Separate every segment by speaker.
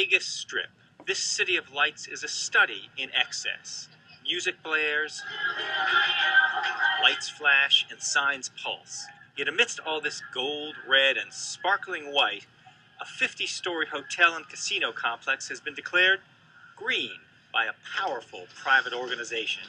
Speaker 1: Vegas Strip. This city of lights is a study in excess. Music blares, lights flash, and signs pulse. Yet amidst all this gold, red, and sparkling white, a 50-story hotel and casino complex has been declared green by a powerful private organization.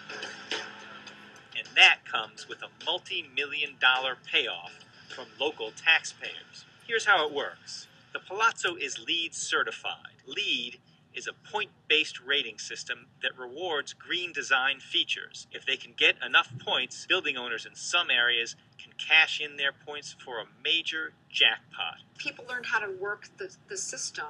Speaker 1: And that comes with a multi-million-dollar payoff from local taxpayers. Here's how it works. The Palazzo is LEED certified. LEED is a point-based rating system that rewards green design features. If they can get enough points, building owners in some areas can cash in their points for a major jackpot.
Speaker 2: People learned how to work the system,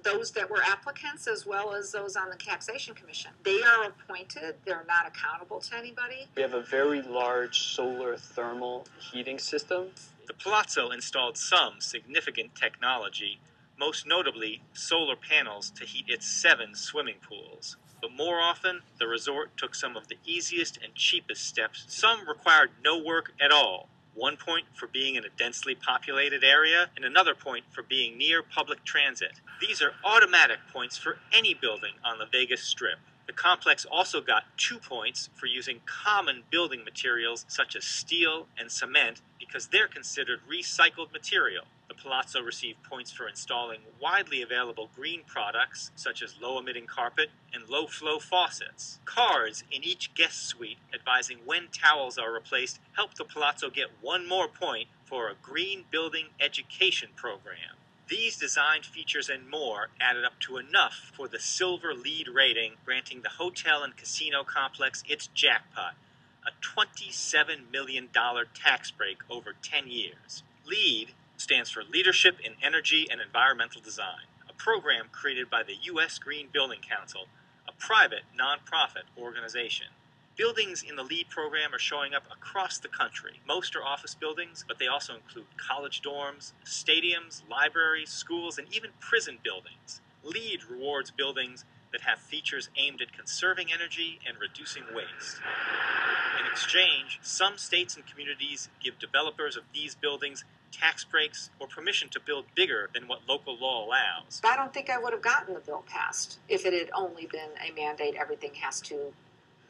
Speaker 2: those that were applicants as well as those on the taxation commission. They are appointed, they're not accountable to anybody.
Speaker 3: We have a very large solar thermal heating system.
Speaker 1: The Palazzo installed some significant technology, most notably solar panels to heat its 7 swimming pools. But more often, the resort took some of the easiest and cheapest steps. Some required no work at all. 1 point for being in a densely populated area, and another point for being near public transit. These are automatic points for any building on the Vegas Strip. The complex also got 2 points for using common building materials such as steel and cement because they're considered recycled material. The Palazzo received points for installing widely available green products such as low-emitting carpet and low-flow faucets. Cards in each guest suite advising when towels are replaced helped the Palazzo get 1 more point for a green building education program. These design features and more added up to enough for the silver LEED rating, granting the hotel and casino complex its jackpot, a $27 million tax break over 10 years. LEED stands for Leadership in Energy and Environmental Design, a program created by the U.S. Green Building Council, a private nonprofit organization. Buildings in the LEED program are showing up across the country. Most are office buildings, but they also include college dorms, stadiums, libraries, schools, and even prison buildings. LEED rewards buildings that have features aimed at conserving energy and reducing waste. In exchange, some states and communities give developers of these buildings tax breaks or permission to build bigger than what local law allows.
Speaker 2: I don't think I would have gotten the bill passed if it had only been a mandate everything has to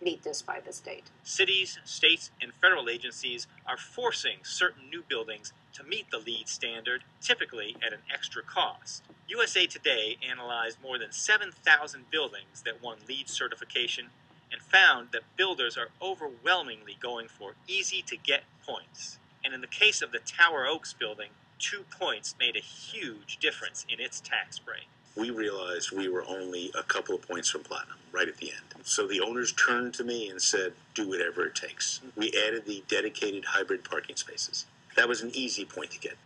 Speaker 2: meet this by this date.
Speaker 1: Cities, states, and federal agencies are forcing certain new buildings to meet the LEED standard, typically at an extra cost. USA Today analyzed more than 7,000 buildings that won LEED certification and found that builders are overwhelmingly going for easy-to-get points. And in the case of the Tower Oaks building, 2 points made a huge difference in its tax break.
Speaker 4: We realized we were only a couple of points from platinum, right at the end. So the owners turned to me and said, do whatever it takes. We added the dedicated hybrid parking spaces. That was an easy point to get.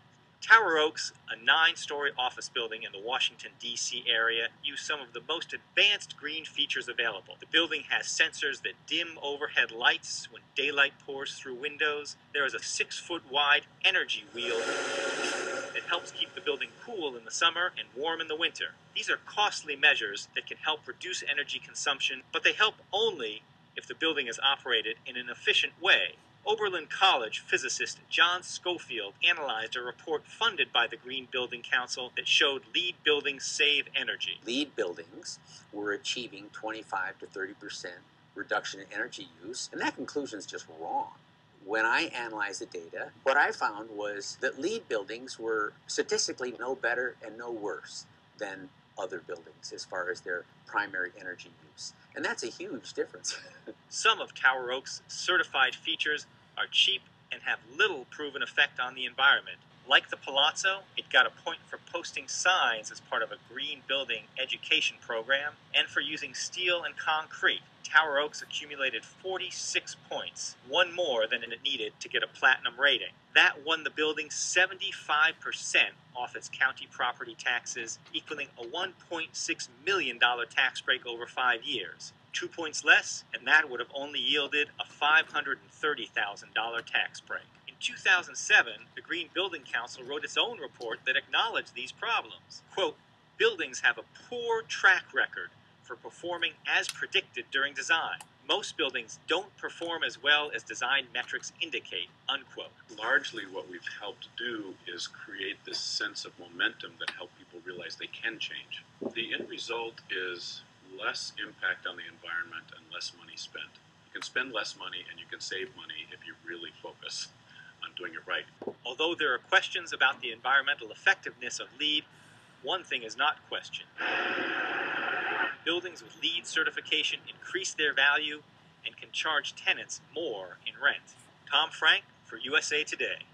Speaker 1: Tower Oaks, a 9-story office building in the Washington, D.C. area, used some of the most advanced green features available. The building has sensors that dim overhead lights when daylight pours through windows. There is a 6-foot-wide energy wheel that helps keep the building cool in the summer and warm in the winter. These are costly measures that can help reduce energy consumption, but they help only if the building is operated in an efficient way. Oberlin College physicist John Schofield analyzed a report funded by the Green Building Council that showed LEED buildings save energy.
Speaker 5: LEED buildings were achieving 25 to 30% reduction in energy use, and that conclusion is just wrong. When I analyzed the data, what I found was that LEED buildings were statistically no better and no worse than other buildings as far as their primary energy use. And that's a huge difference.
Speaker 1: Some of Tower Oaks' certified features are cheap and have little proven effect on the environment. Like the Palazzo, it got a point for posting signs as part of a green building education program and for using steel and concrete. Tower Oaks accumulated 46 points, 1 more than it needed to get a platinum rating. That won the building 75% off its county property taxes, equaling a $1.6 million tax break over 5 years. 2 points less, and that would have only yielded a $530,000 tax break. In 2007, the Green Building Council wrote its own report that acknowledged these problems. Quote, buildings have a poor track record for performing as predicted during design. Most buildings don't perform as well as design metrics indicate, unquote.
Speaker 6: Largely what we've helped do is create this sense of momentum that help people realize they can change. The end result is less impact on the environment and less money spent. You can spend less money and you can save money if you really focus on doing it right.
Speaker 1: Although there are questions about the environmental effectiveness of LEED, one thing is not questioned. Buildings with LEED certification increase their value and can charge tenants more in rent. Tom Frank for USA Today.